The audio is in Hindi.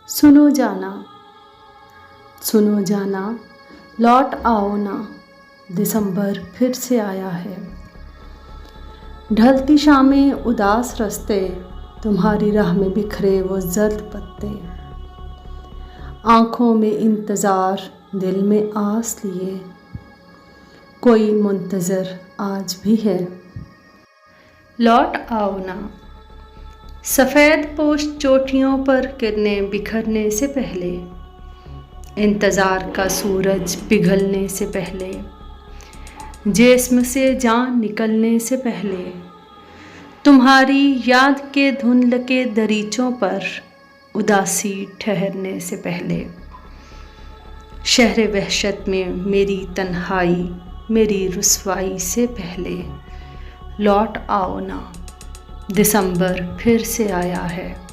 सुनो जाना, सुनो जाना, लौट आओ ना, दिसंबर फिर से आया है। ढलती शामें उदास रास्ते, तुम्हारी राह में बिखरे वो जर्द पत्ते। आँखों में इंतज़ार, दिल में आस लिए, कोई मुंतज़र आज भी है। लौट आओ ना, सफ़ेद पोश चोटियों पर किरणें बिखरने से पहले, इंतज़ार का सूरज पिघलने से पहले, जिस्म से जान निकलने से पहले, तुम्हारी याद के धुंधल के दरीचों पर उदासी ठहरने से पहले। शहर वहशत में मेरी तन्हाई, मेरी रुसवाई से पहले, लौट आओ ना, दिसंबर फिर से आया है।